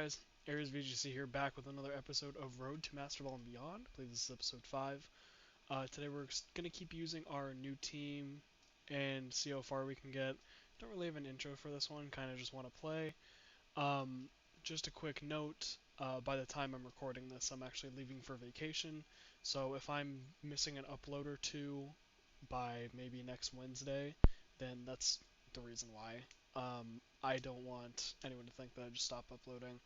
guys? Aries VGC here, back with another episode of Road to Masterball and Beyond. I believe this is episode 5. Today we're going to keep using our new team and see how far we can get. Don't really have an intro for this one, kind of just want to play. Um, just a quick note, by the time I'm recording this, I'm actually leaving for vacation. So if I'm missing an upload or two by maybe next Wednesday, then that's the reason why. I don't want anyone to think that I just stopped uploading.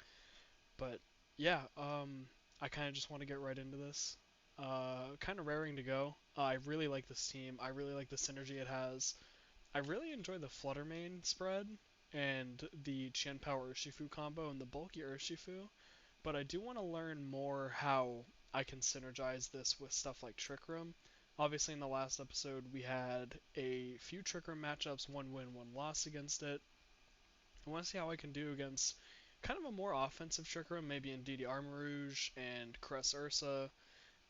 But yeah, I kind of just want to get right into this. Kind of raring to go. I really like this team. I really like the synergy it has. I really enjoy the Flutter Mane spread and the Qian Power Urshifu combo and the bulky Urshifu, but I do want to learn more how I can synergize this with stuff like Trick Room. Obviously, in the last episode, we had a few Trick Room matchups, one win, one loss against it. I want to see how I can do against kind of a more offensive Trick Room, maybe in DD Armarouge and Caress Ursa,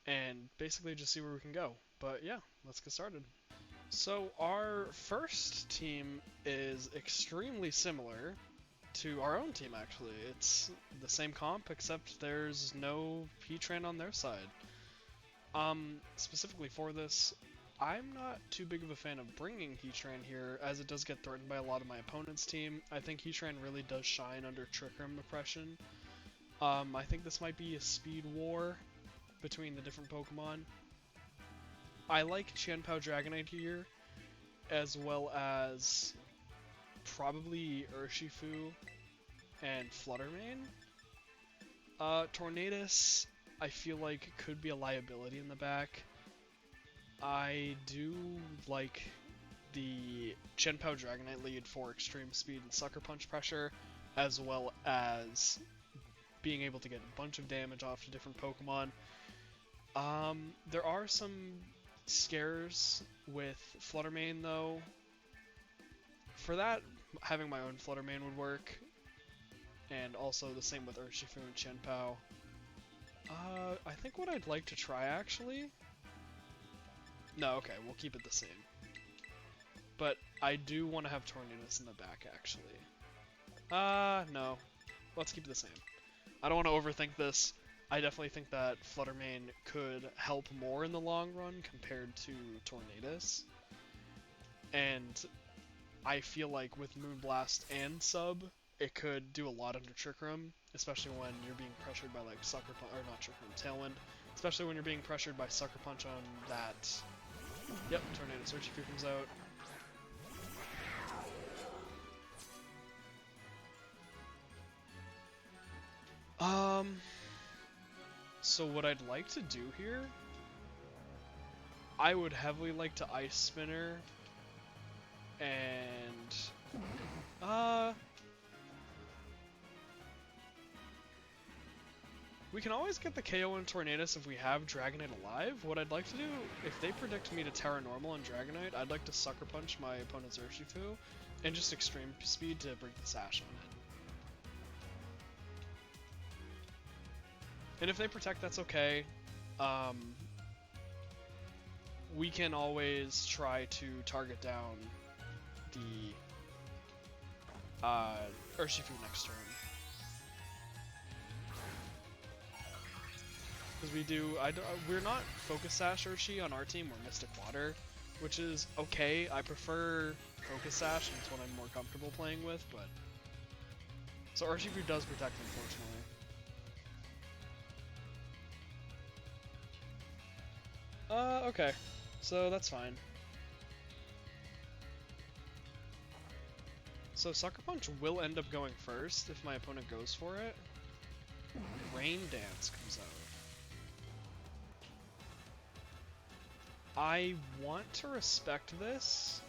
and basically just see where we can go. But yeah, let's get started. So our first team is extremely similar to our own team, actually. It's the same comp, except there's no Heatran on their side. Specifically for this, I'm not too big of a fan of bringing Heatran here, as it does get threatened by a lot of my opponent's team. I think Heatran really does shine under Trick Room oppression. I think this might be a speed war between the different Pokemon. I like Qianpao Dragonite here, as well as probably Urshifu and Flutter Mane. Tornadus, I feel like could be a liability in the back. I do like the Qianpao Dragonite lead for extreme speed and Sucker Punch pressure, as well as being able to get a bunch of damage off to different Pokemon. There are some scares with Flutter Mane though. For that, having my own Flutter Mane would work, and also the same with Urshifu and Qianpao. I think what I'd like to try actually... No, okay, we'll keep it the same. But I do want to have Tornadus in the back, actually. No. Let's keep it the same. I don't want to overthink this. I definitely think that Flutter Mane could help more in the long run compared to Tornadus. And I feel like with Moonblast and Sub, it could do a lot under Trick Room, especially when you're being pressured by like Sucker Punch, or not Trick Room, Tailwind. Especially when you're being pressured by Sucker Punch on that. Yep, Tornadus Urshifu comes out. So what I'd like to do here, I would heavily like to Ice Spinner, and, we can always get the KO in Tornadus if we have Dragonite alive. What I'd like to do, if they predict me to Terra Normal and Dragonite, I'd like to Sucker Punch my opponent's Urshifu, and just Extreme Speed to break the Sash on it. And if they protect, that's okay. We can always try to target down the Urshifu next turn. Because we're not Focus Sash Urshi on our team, we're Mystic Water, which is okay. I prefer Focus Sash, and it's what I'm more comfortable playing with, but... So Urshifu does protect, unfortunately. Okay. So that's fine. So Sucker Punch will end up going first if my opponent goes for it. Rain Dance comes out. I want to respect this,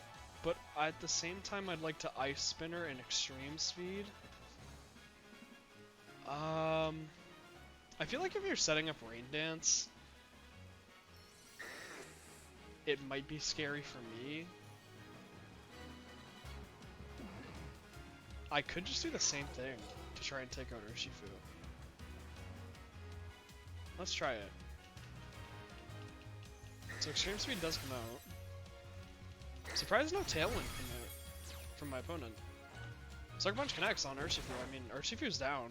but at the same time I'd like to Ice Spinner and Extreme Speed. I feel like if you're setting up Rain Dance, it might be scary for me. I could just do the same thing to try and take out Urshifu. Let's try it. So Extreme Speed does come out. Surprised no Tailwind come out from my opponent. Sucker Punch connects on Urshifu. I mean, Urshifu's down.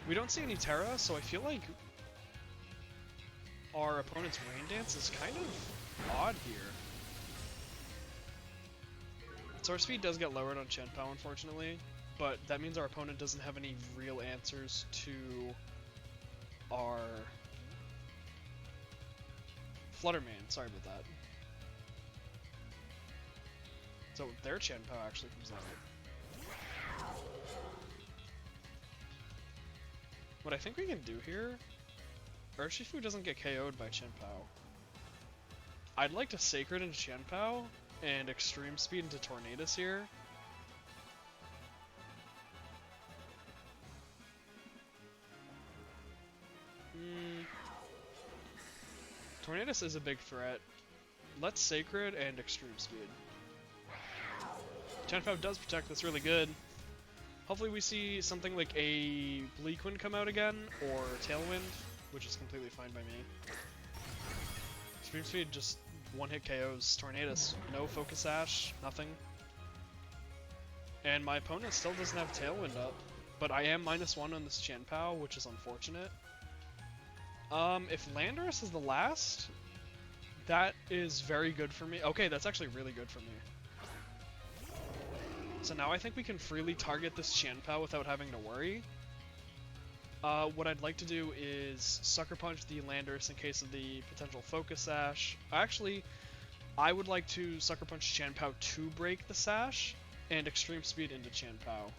We don't see any Terra, so I feel like our opponent's Rain Dance is kind of odd here. So our speed does get lowered on Qianpao, unfortunately, but that means our opponent doesn't have any real answers to our Fluttermane. Sorry about that. So their Qianpao actually comes out. What I think we can do here, Urshifu doesn't get KO'd by Qianpao. I'd like to Sacred into Qianpao and Extreme Speed into Tornadus here. Tornadus is a big threat. Let's Sacred and Extreme Speed. Qianpao does protect, that's really good. Hopefully we see something like a Bleakwind come out again, or Tailwind, which is completely fine by me. Extreme Speed just one-hit KOs Tornadus. No Focus Sash, nothing. And my opponent still doesn't have Tailwind up, but I am -1 on this Qianpao, which is unfortunate. If Landorus is the last, that is very good for me. Okay, that's actually really good for me. So now I think we can freely target this Qianpao without having to worry. What I'd like to do is Sucker Punch the Landorus in case of the potential Focus Sash. Actually, I would like to Sucker Punch Qianpao to break the Sash, and Extreme Speed into Qianpao.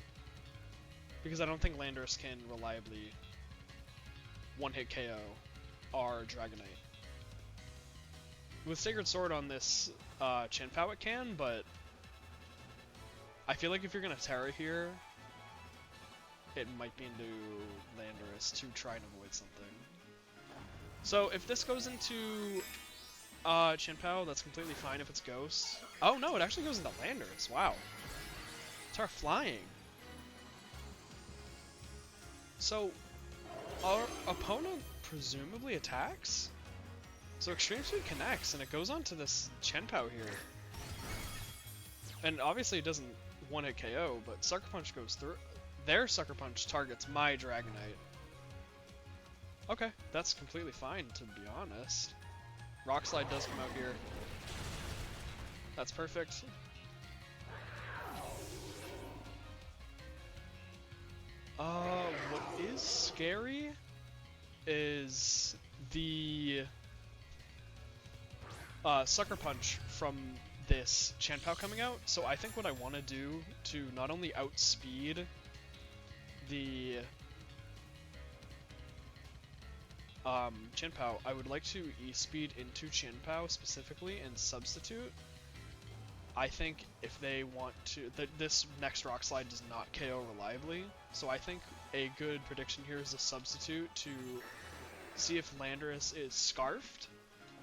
Because I don't think Landorus can reliably one-hit KO our Dragonite. With Sacred Sword on this Qianpao it can, but I feel like if you're going to Terra here, it might be into Landorus to try and avoid something. So if this goes into Qianpao, that's completely fine if it's Ghost. Oh no, it actually goes into Landorus. Wow. It's our flying. So our opponent presumably attacks? So Extreme Speed connects, and it goes on to this Qianpao here. And obviously it doesn't one-hit KO, but Sucker Punch goes through. Their Sucker Punch targets my Dragonite. Okay, that's completely fine, to be honest. Rock Slide does come out here. That's perfect. What is scary is the Sucker Punch from this Qianpao coming out. So I think what I want to do to not only outspeed the Qianpao, I would like to E-speed into Qianpao specifically and substitute. I think if they want to, this next Rock Slide does not KO reliably, so I think a good prediction here is a substitute to see if Landorus is Scarfed,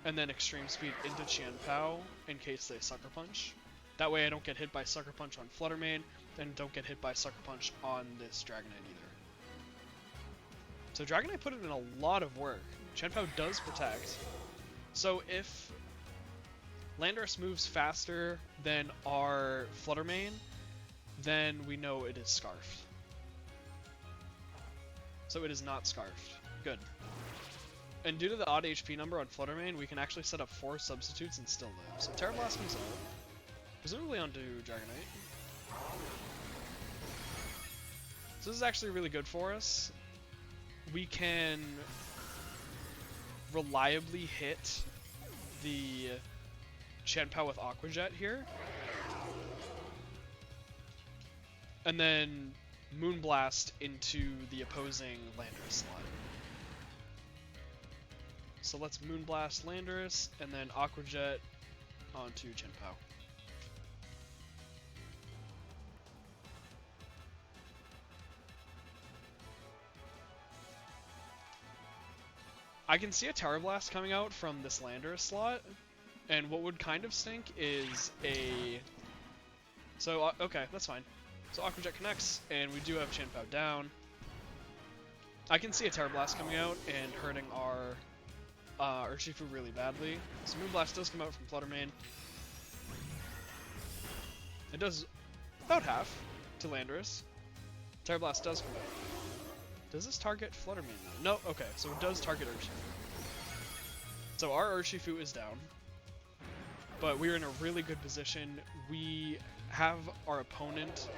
and then Extreme Speed into Qianpao in case they Sucker Punch. That way I don't get hit by Sucker Punch on Fluttermane, and don't get hit by Sucker Punch on this Dragonite either. So Dragonite put in a lot of work. Qianpao does protect. So if Landorus moves faster than our Fluttermane, then we know it is Scarfed. So it is not Scarfed. Good. And due to the odd HP number on Fluttermane, we can actually set up 4 substitutes and still live. So Terra Blast comes out, presumably onto Dragonite. So this is actually really good for us. We can reliably hit the Qianpao with Aqua Jet here. And then Moonblast into the opposing Landorus slot. So let's Moonblast Landorus, and then Aqua Jet onto Qianpao. I can see a Terra Blast coming out from this Landorus slot, and what would kind of stink is a... So, okay, that's fine. So Aqua Jet connects, and we do have Qianpao down. I can see a Terra Blast coming out and hurting our Urshifu really badly. So Moonblast does come out from Fluttermane. It does about half to Landorus. Terra Blast does come out. Does this target Fluttermane though? No, okay, so it does target Urshifu. So our Urshifu is down, but we're in a really good position. We have our opponent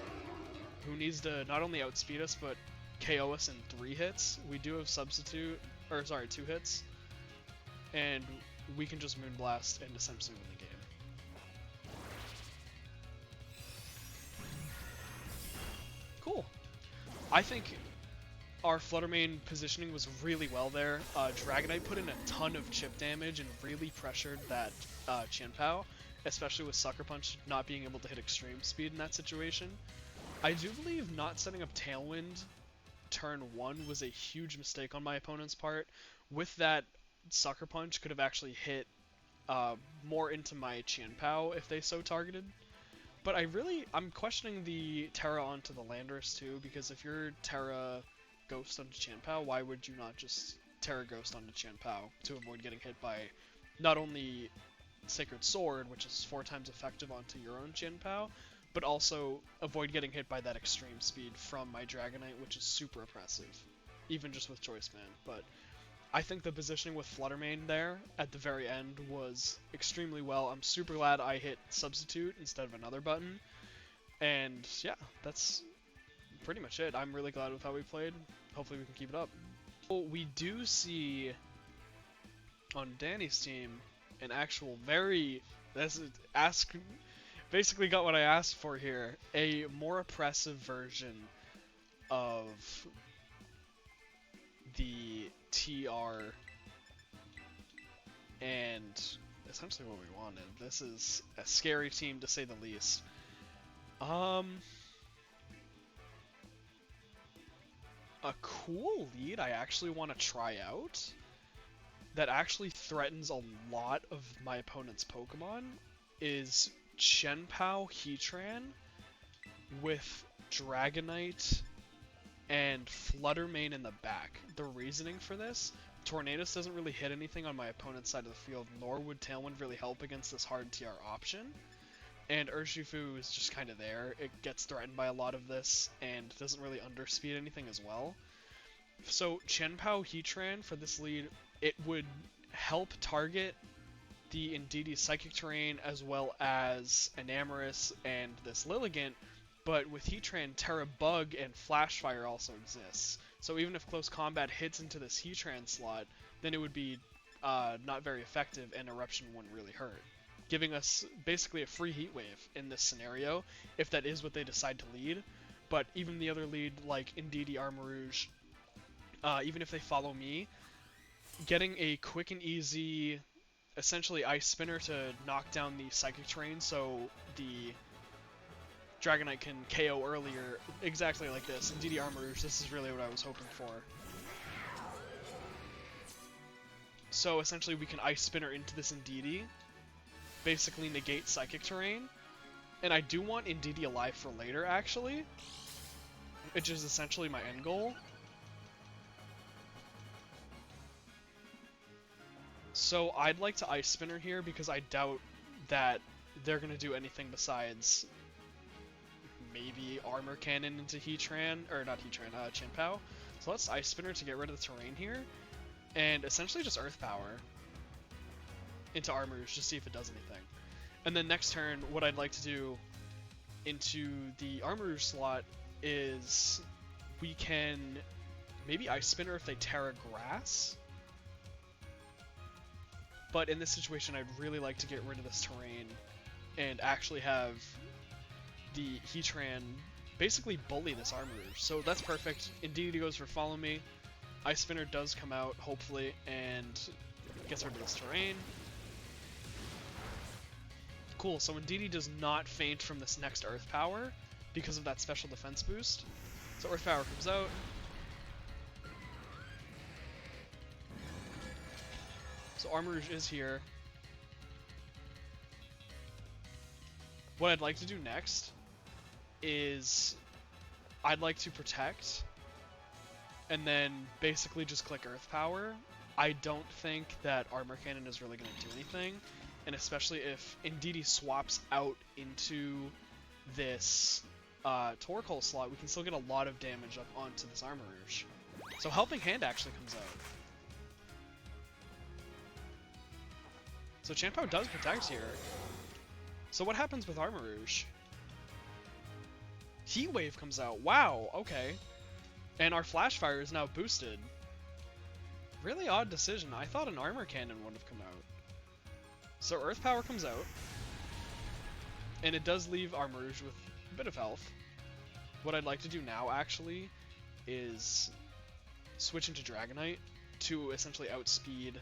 who needs to not only outspeed us, but KO us in 3 hits. We do have substitute, or sorry, 2 hits, and we can just Moonblast and essentially win the game. Cool. I think our Fluttermane positioning was really well there. Dragonite put in a ton of chip damage and really pressured that Chien-Pao, especially with Sucker Punch not being able to hit extreme speed in that situation. I do believe not setting up Tailwind turn 1 was a huge mistake on my opponent's part. With that, Sucker Punch could have actually hit more into my Chien-Pao if they so targeted. But I'm questioning the Terra onto the Landorus too, because if you're Terra Ghost onto Chien-Pao, why would you not just Terra Ghost onto Chien-Pao to avoid getting hit by not only Sacred Sword, which is 4 times effective onto your own Chien-Pao, but also avoid getting hit by that extreme speed from my Dragonite, which is super oppressive, even just with Choice Band. But I think the positioning with Fluttermane there at the very end was extremely well. I'm super glad I hit Substitute instead of another button. And yeah, that's pretty much it. I'm really glad with how we played. Hopefully we can keep it up. Well, we do see on Danny's team an actual basically got what I asked for here. A more oppressive version of the TR and essentially what we wanted. This is a scary team to say the least. A cool lead I actually want to try out that actually threatens a lot of my opponent's Pokemon is Chien-Pao Heatran with Dragonite and Fluttermane in the back. The reasoning for this, Tornadus doesn't really hit anything on my opponent's side of the field, nor would Tailwind really help against this hard TR option. And Urshifu is just kind of there. It gets threatened by a lot of this, and doesn't really underspeed anything as well. So Chien-Pao Heatran for this lead, it would help target the Indeedee Psychic Terrain as well as Enamorus and this Lilligant, but with Heatran, Terra Bug and Flash Fire also exists. So even if close combat hits into this Heatran slot, then it would be not very effective and Eruption wouldn't really hurt, giving us basically a free Heat Wave in this scenario, if that is what they decide to lead. But even the other lead, like Indeedee Armarouge, even if they follow me, getting a quick and easy, essentially Ice Spinner to knock down the Psychic Terrain so the Dragonite can KO earlier, exactly like this. Indeedee Armarouge, this is really what I was hoping for. So essentially we can Ice Spinner into this Indeedee, basically negate Psychic Terrain, and I do want Indeedee alive for later actually, which is essentially my end goal. So I'd like to Ice Spinner here because I doubt that they're going to do anything besides maybe Armor Cannon into Heatran, or not Heatran, Chien-Pao. So let's Ice Spinner to get rid of the terrain here, and essentially just Earth Power into Armarouge to see if it does anything. And then next turn, what I'd like to do into the Armarouge slot is we can maybe Ice Spinner if they Terra Grass. But in this situation, I'd really like to get rid of this terrain and actually have the Heatran basically bully this Armarouge. So that's perfect. Indeedee goes for Follow Me. Ice Spinner does come out, hopefully, and gets rid of this terrain. Cool, so Indeedee does not faint from this next Earth Power because of that special defense boost. So Earth Power comes out. So Armarouge is here. What I'd like to do next is I'd like to protect and then basically just click Earth Power. I don't think that Armor Cannon is really going to do anything, and especially if Indeedee swaps out into this Torkoal slot, we can still get a lot of damage up onto this Armarouge. So Helping Hand actually comes out. So Chanpao does protect here. So what happens with Armarouge? Heat Wave comes out. Wow, okay. And our Flash Fire is now boosted. Really odd decision. I thought an Armor Cannon would have come out. So Earth Power comes out. And it does leave Armarouge with a bit of health. What I'd like to do now, actually, is switch into Dragonite to essentially outspeed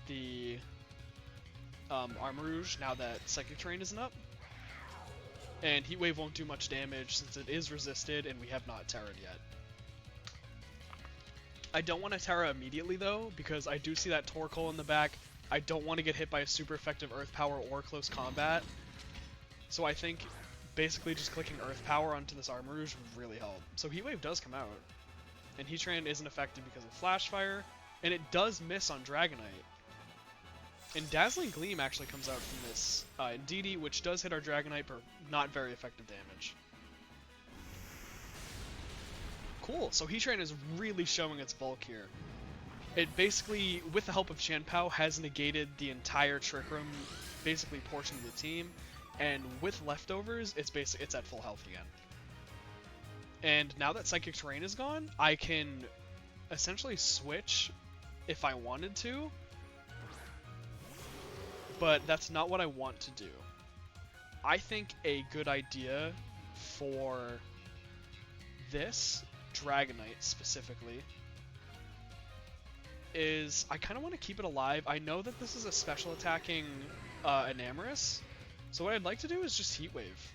the Armarouge now that Psychic Terrain isn't up. And Heat Wave won't do much damage since it is resisted and we have not Terra'd yet. I don't want to Terra immediately though, because I do see that Torkoal in the back. I don't want to get hit by a super effective Earth Power or Close Combat. So I think basically just clicking Earth Power onto this Armarouge would really help. So Heat Wave does come out. And Heatran isn't effective because of Flash Fire. And it does miss on Dragonite. And Dazzling Gleam actually comes out from this Indeedee, which does hit our Dragonite for not very effective damage. Cool, so Heatran is really showing its bulk here. It basically, with the help of Chanpao, has negated the entire Trick Room, basically portion of the team, and with leftovers, it's at full health again. And now that Psychic Terrain is gone, I can essentially switch if I wanted to, but that's not what I want to do. I think a good idea for this Dragonite specifically is I kind of want to keep it alive. I know that this is a special attacking Enamorus, so what I'd like to do is just Heat Wave.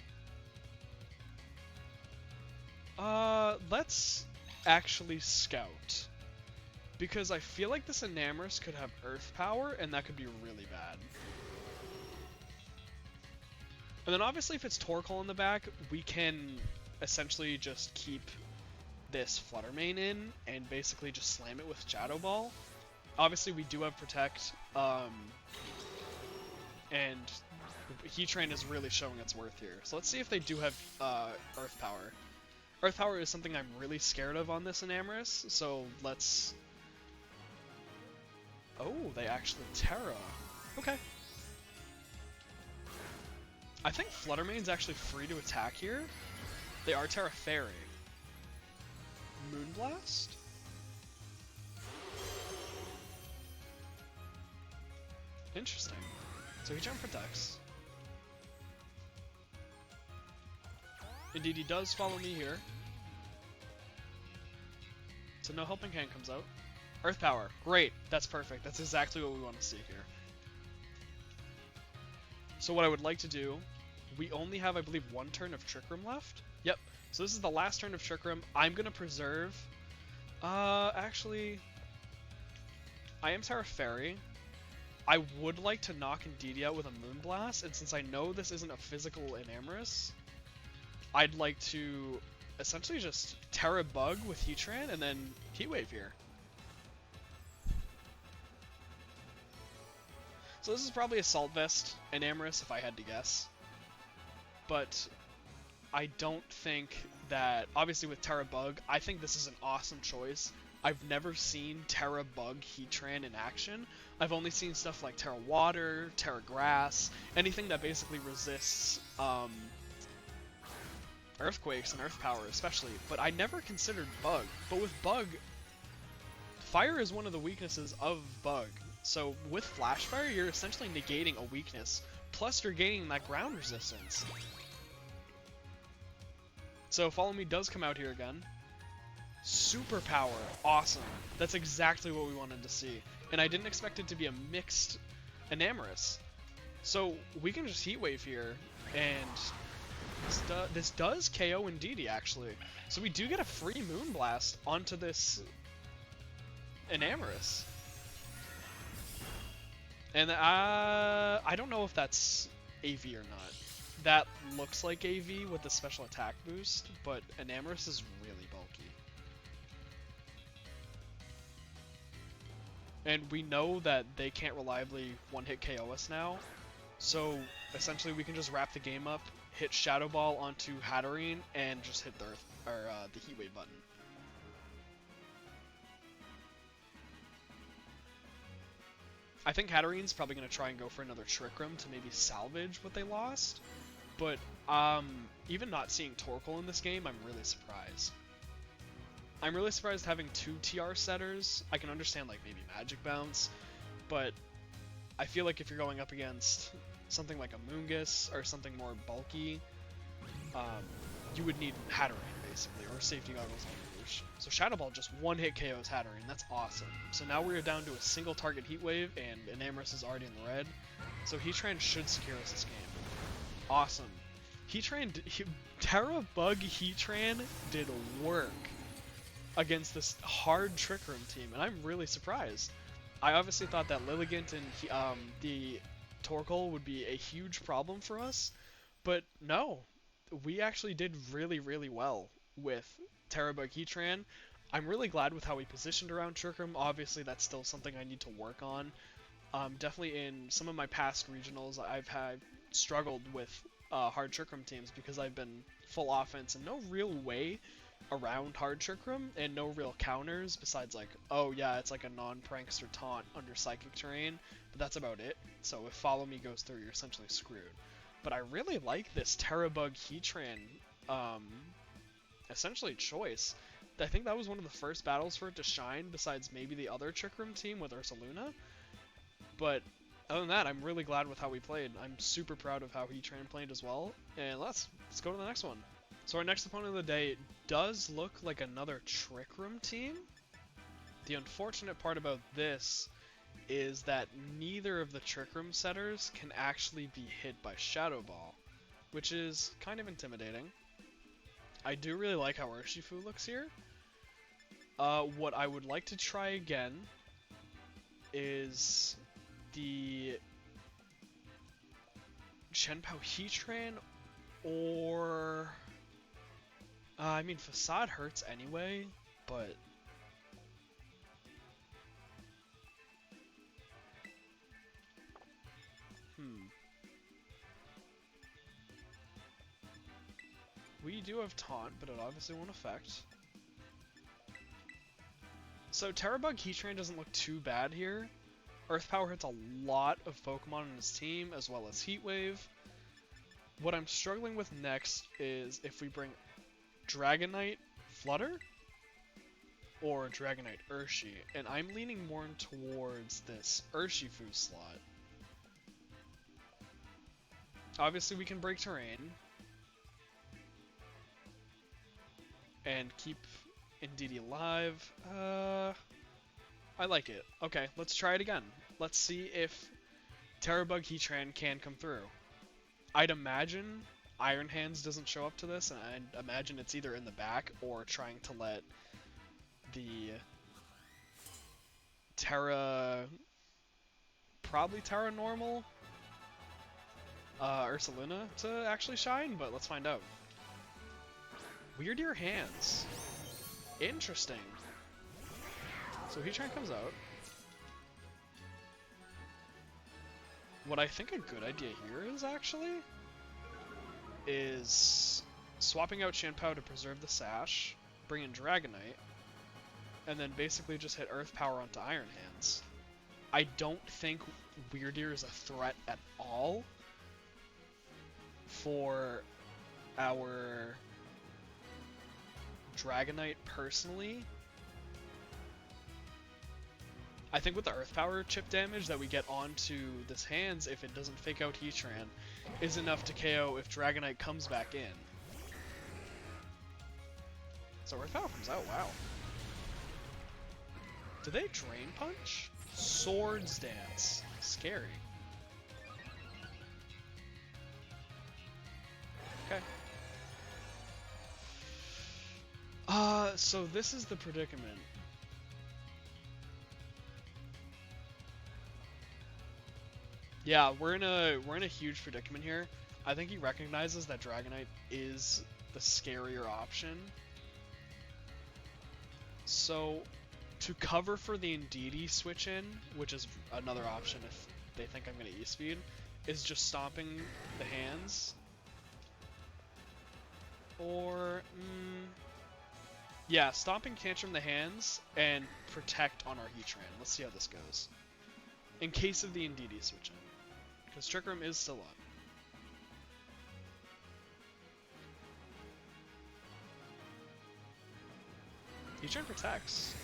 Let's actually scout, because I feel like this Enamorus could have Earth Power and that could be really bad. And then obviously if it's Torkoal in the back, we can essentially just keep this Flutter Mane in and basically just slam it with Shadow Ball. Obviously we do have Protect, and Heatran is really showing its worth here. So let's see if they do have Earth Power. Earth Power is something I'm really scared of on this Enamorus, so let's... Oh, they actually Terra. Okay. I think Flutter Mane's actually free to attack here. They are Terra Fairy. Moonblast? Interesting. So Heatran protects. Indeed, he does follow me here. So no Helping Hand comes out. Earth Power. Great. That's perfect. That's exactly what we want to see here. So what I would like to do, we only have, I believe, one turn of Trick Room left. Yep. So this is the last turn of Trick Room. I'm going to preserve... actually... I am Terra Fairy. I would like to knock Indeedee out with a Moonblast, and since I know this isn't a physical Enamorus, I'd like to essentially just Terra Bug with Heatran and then Heat Wave here. So this is probably Assault Vest Enamorus if I had to guess. But I don't think that, obviously with Terra Bug, I think this is an awesome choice. I've never seen Terra Bug Heatran in action. I've only seen stuff like Terra Water, Terra Grass, anything that basically resists Earthquakes and Earth Power especially, but I never considered Bug. But with Bug, Fire is one of the weaknesses of Bug. So with Flash Fire, you're essentially negating a weakness, plus you're gaining that ground resistance. So Follow Me does come out here again. Super Power, awesome. That's exactly what we wanted to see. And I didn't expect it to be a mixed Enamorus. So we can just Heat Wave here, and this does KO Indeedee actually. So we do get a free Moonblast onto this Enamorus. And I don't know if that's AV or not. That looks like AV with the special attack boost, but Enamorus is really bulky. And we know that they can't reliably one-hit KO us now, so essentially we can just wrap the game up, hit Shadow Ball onto Hatterene and just hit the the Heat Wave button. I think Hatterene's probably going to try and go for another Trick Room to maybe salvage what they lost, but even not seeing Torkoal in this game, I'm really surprised. I'm really surprised having 2 TR setters. I can understand like maybe Magic Bounce, but I feel like if you're going up against something like a Moongus or something more bulky, you would need Hatterene basically, or Safety Goggles on Rouge. So Shadow Ball just one-hit KOs Hatterene. That's awesome. So now we're down to a single target Heat Wave, and Enamorus is already in the red. So Heatran should secure us this game. Awesome. Terra Bug Heatran did work against this hard Trick Room team, and I'm really surprised. I obviously thought that Lilligant and the Torkoal would be a huge problem for us, but no, we actually did really, really well with Terra Bug Heatran. I'm really glad with how we positioned around Trick Room. Obviously, that's still something I need to work on. Definitely in some of my past regionals, I've struggled with hard Trick Room teams because I've been full offense and no real way around hard Trick Room and no real counters besides like, oh yeah, it's like a non-prankster taunt under Psychic Terrain, but that's about it. So if Follow Me goes through, you're essentially screwed. But I really like this Terra Bug Heatran essentially choice. I think that was one of the first battles for it to shine besides maybe the other Trick Room team with Ursaluna. But other than that, I'm really glad with how we played. I'm super proud of how Heatran played as well. And let's go to the next one. So our next opponent of the day does look like another Trick Room team. The unfortunate part about this is that neither of the Trick Room setters can actually be hit by Shadow Ball, which is kind of intimidating. I do really like how Urshifu looks here. What I would like to try again is the Shenpao Heatran, or I mean, Facade hurts anyway, but we do have Taunt, but it obviously won't affect. So Terra Bug Heatran doesn't look too bad here. Earth Power hits a lot of Pokemon in his team, as well as Heat Wave. What I'm struggling with next is if we bring Dragonite Flutter or Dragonite Urshi, and I'm leaning more towards this Urshifu slot. Obviously we can break terrain and keep Indeedee alive. I like it. Okay, let's try it again. Let's see if Terra Bug Heatran can come through. I'd imagine Iron Hands doesn't show up to this, and I'd imagine it's either in the back or trying to let the probably Terra Normal, Ursaluna to actually shine, but let's find out. Weird Ear Hands. Interesting. So Heatran comes out. What I think a good idea here is swapping out Shenpao to preserve the Sash, bring in Dragonite, and then basically just hit Earth Power onto Iron Hands. I don't think Weird Ear is a threat at all for our Dragonite personally. I think with the Earth Power chip damage that we get onto this Hands, if it doesn't fake out Heatran, is enough to KO if Dragonite comes back in. So Earth Power comes out, wow. Do they Drain Punch? Swords Dance. Scary. Okay. So this is the predicament. Yeah, we're in a huge predicament here. I think he recognizes that Dragonite is the scarier option. So to cover for the Indeedee switch in, which is another option if they think I'm gonna E-Speed, is just stomping the Hands Or, yeah, Stomping Tantrum the hands and Protect on our Heatran. Let's see how this goes. In case of the Indeedee switch in. Because Trick Room is still up. Heatran protects.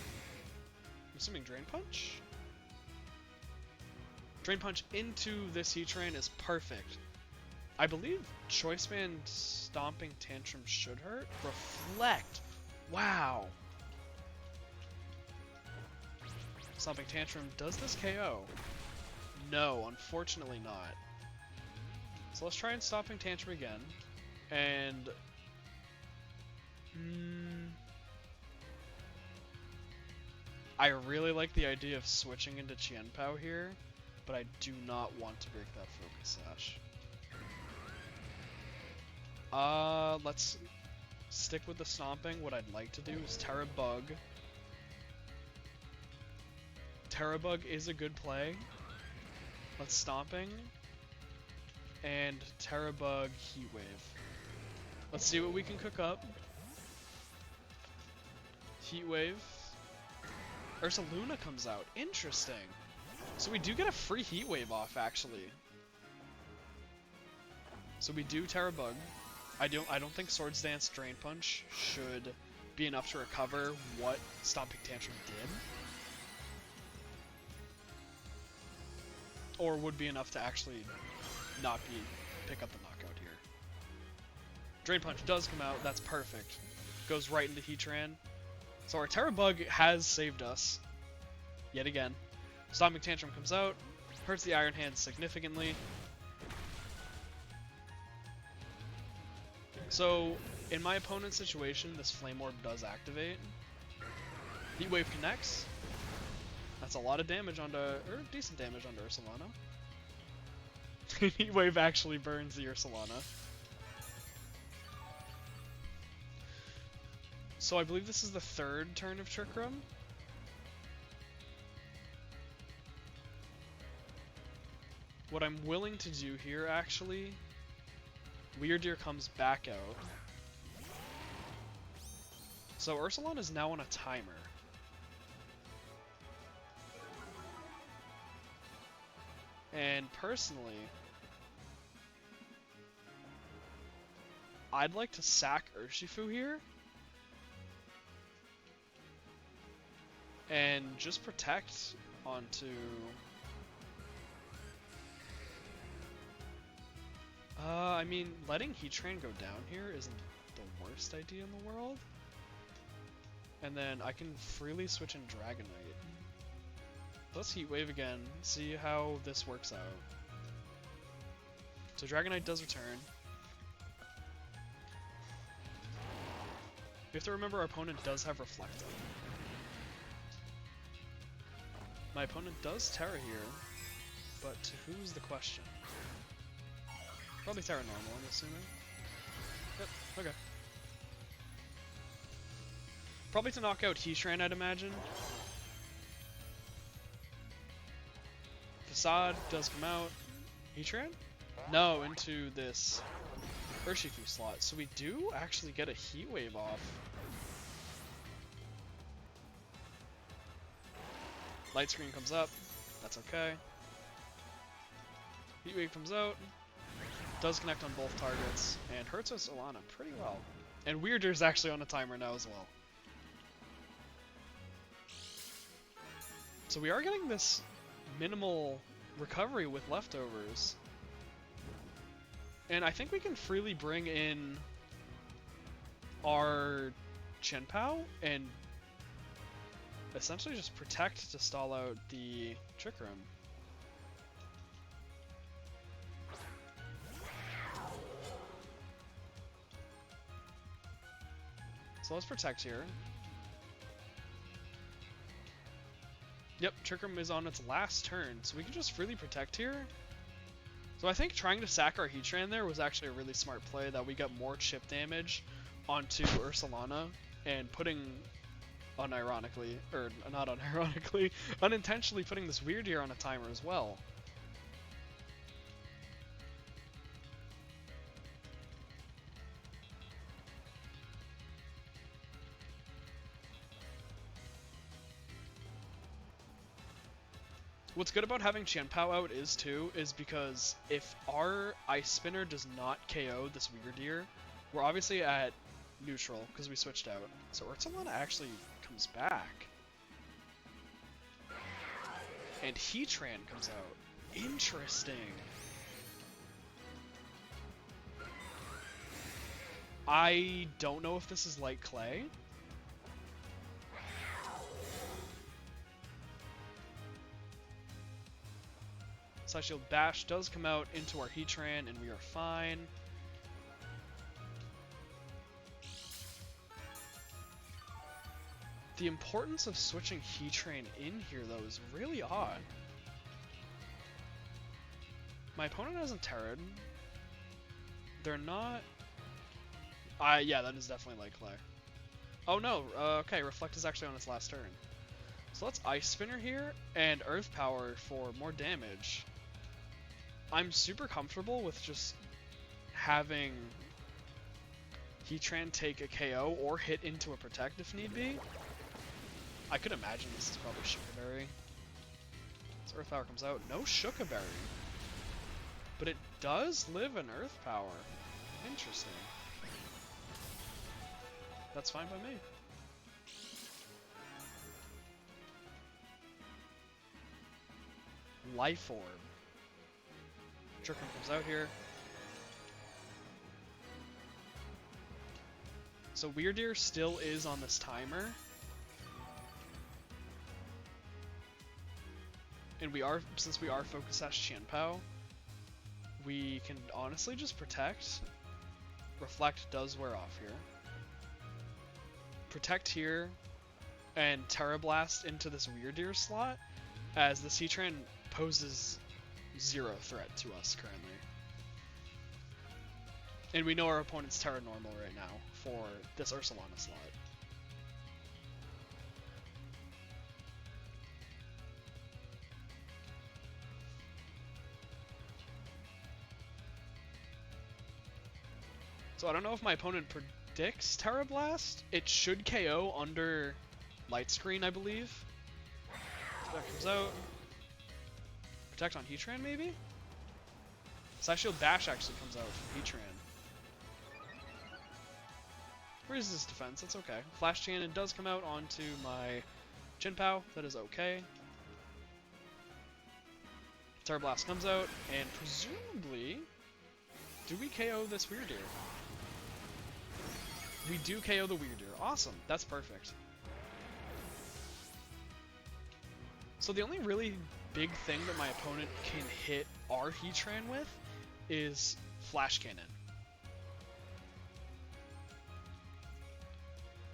I'm assuming Drain Punch? Drain Punch into this Heatran is perfect. I believe Choice Band Stomping Tantrum should hurt. Reflect! Wow! Stomping Tantrum, does this KO? No, unfortunately not. So let's try and Stomping Tantrum again. And... I really like the idea of switching into Qianpao here, but I do not want to break that Focus Sash. Let's stick with the Stomping. What I'd like to do is Terra Bug. Terra Bug is a good play. Let's Stomping. And Terra Bug Heat Wave. Let's see what we can cook up. Heat Wave. Ursaluna comes out. Interesting. So we do get a free Heat Wave off, actually. So we do Terra Bug. I don't think Swords Dance Drain Punch should be enough to recover what Stomping Tantrum did. Or would be enough to actually not pick up the knockout here. Drain Punch does come out, that's perfect. Goes right into Heatran. So our Terra Bug has saved us. Yet again. Stomping Tantrum comes out, hurts the Iron Hand significantly. So, in my opponent's situation, this Flame Orb does activate. Heat Wave connects. That's a lot of damage onto, or decent damage onto Ursaluna. Heat Wave actually burns the Ursaluna. So I believe this is the third turn of Trick Room. What I'm willing to do here, actually, Weirdeer comes back out. So Ursaluna is now on a timer. And personally, I'd like to sack Urshifu here. And just protect onto... I mean, letting Heatran go down here isn't the worst idea in the world. And then I can freely switch in Dragonite. Let's Heat Wave again, see how this works out. So Dragonite does return. We have to remember our opponent does have Reflective. My opponent does Terra here, but to who's the question? Probably Terra Normal, I'm assuming. Yep, okay. Probably to knock out Heatran, I'd imagine. Facade does come out. Heatran? No, into this Urshifu slot. So we do actually get a Heat Wave off. Light Screen comes up. That's okay. Heat Wave comes out. Does connect on both targets. And hurts Ursaluna pretty well. And Weirder's actually on a timer now as well. So we are getting this minimal recovery with leftovers. And I think we can freely bring in our Qianpao and essentially just protect to stall out the Trick Room. So let's protect here. Yep, Trick Room is on its last turn, so we can just freely protect here. So I think trying to sack our Heatran there was actually a really smart play, that we got more chip damage onto Ursaluna, and putting, unironically, or not unironically, unintentionally putting this Weirdeer on a timer as well. What's good about having Qianpao out is because if our Ice Spinner does not KO this Weirdeer, we're obviously at neutral because we switched out. So Ursalana actually comes back. And Heatran comes out. Interesting. I don't know if this is like Clay. Psyshield Bash does come out into our Heatran, and we are fine. The importance of switching Heatran in here, though, is really odd. My opponent hasn't Terran. They're not... yeah, that is definitely like Clay. Oh no, okay, Reflect is actually on its last turn. So let's Ice Spinner here, and Earth Power for more damage. I'm super comfortable with just having Heatran take a KO or hit into a Protect if need be. I could imagine this is probably Shukaberry. So Earth Power comes out. No Shukaberry. But it does live in Earth Power. Interesting. That's fine by me. Life Orb. Trickroom comes out here. So Weirdeer still is on this timer. And since we are Focus Sash Qianpao, we can honestly just Protect. Reflect does wear off here. Protect here, and Terra Blast into this Weirdeer slot, as the Heatran poses 0 threat to us currently. And we know our opponent's Terra Normal right now for this Ursalana slot. So I don't know if my opponent predicts Terra Blast. It should KO under Light Screen, I believe. So that comes out. Protect on Heatran, maybe? Psyshield Bash actually comes out from Heatran. Resist defense, that's okay. Flash Cannon does come out onto my Qianpao, that is okay. Terra Blast comes out, and presumably, do we KO this Weirdeer? We do KO the Weirdeer. Awesome, that's perfect. So the only really big thing that my opponent can hit our Heatran with is Flash Cannon.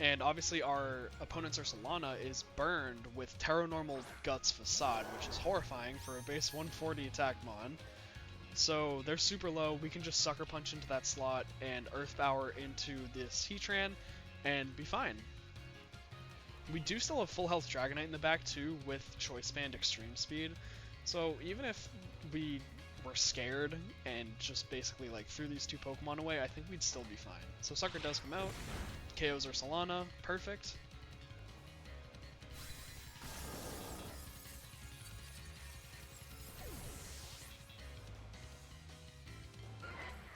And obviously our opponent's Ursalana is burned with Terra Normal Guts Facade, which is horrifying for a base 140 attack mon. So they're super low, we can just Sucker Punch into that slot and Earth Power into this Heatran and be fine. We do still have full health Dragonite in the back too with Choice Band Extreme Speed, so even if we were scared and just basically like threw these two Pokemon away, I think we'd still be fine. So Sucker does come out, KOs Ursalana, perfect.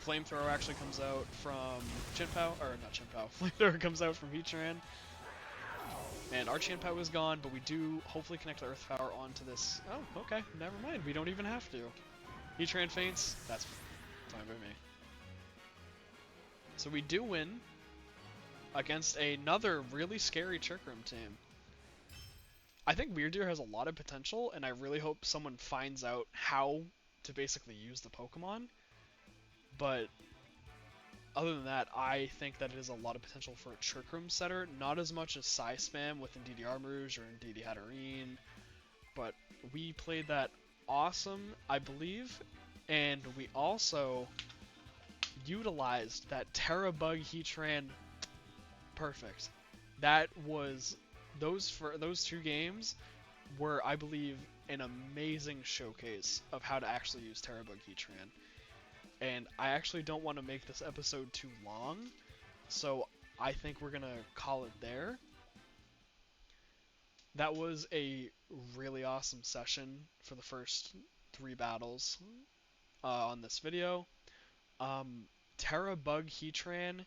Flamethrower actually comes out from Qianpao, or not Qianpao, Flamethrower comes out from Heatran. And our Qianpao is gone, but we do hopefully connect the Earth Power onto this. Oh, okay, never mind, we don't even have to. Heatran faints, that's fine by me. So we do win against another really scary Trick Room team. I think Weirdeer has a lot of potential, and I really hope someone finds out how to basically use the Pokemon. But other than that, I think that it is a lot of potential for a Trick Room setter, not as much as Psy Spam with Indeedee Armarouge or Indeedee Hatterene, but we played that awesome, I believe, and we also utilized that Terra Bug Heatran perfect. That was, those two games were, I believe, an amazing showcase of how to actually use Terra Bug Heatran. And I actually don't want to make this episode too long, so I think we're going to call it there. that was a really awesome session for the first three battles on this video. Um, Terra Bug Heatran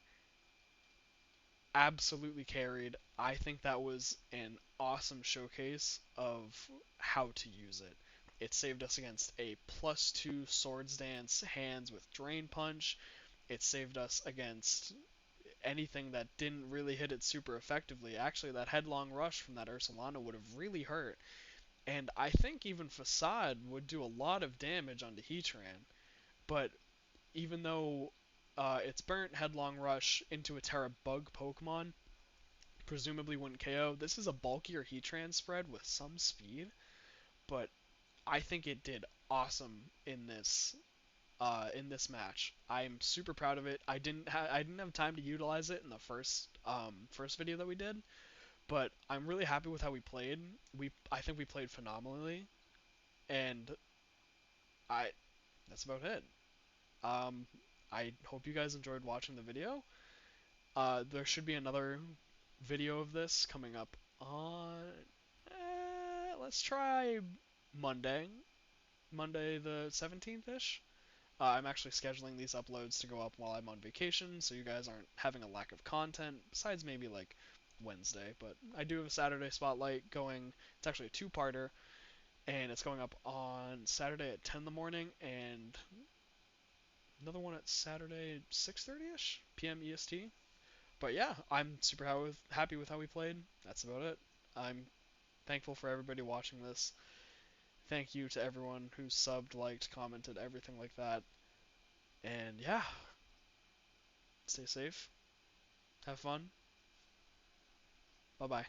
absolutely carried. I think that was an awesome showcase of how to use it. It saved us against a +2 Swords Dance hands with Drain Punch. It saved us against anything that didn't really hit it super effectively. Actually, that Headlong Rush from that Ursulana would have really hurt. And I think even Facade would do a lot of damage onto Heatran. But even though it's burnt Headlong Rush into a Terra Bug Pokemon, presumably wouldn't KO. This is a bulkier Heatran spread with some speed, but I think it did awesome in this match. I'm super proud of it. I didn't have time to utilize it in the first video that we did, but I'm really happy with how we played. I think we played phenomenally, and I that's about it. Um, I hope you guys enjoyed watching the video. There should be another video of this coming up on. Let's try Monday, Monday the 17th ish. I'm actually scheduling these uploads to go up while I'm on vacation, so you guys aren't having a lack of content, besides maybe like Wednesday. But I do have a Saturday spotlight going. It's actually a two-parter, and it's going up on Saturday at 10 in the morning, and another one at Saturday 6:30ish p.m. EST. But yeah, I'm super happy with how we played. That's about it. I'm thankful for everybody watching this. Thank you to everyone who subbed, liked, commented, everything like that. And yeah, stay safe, have fun. Bye bye.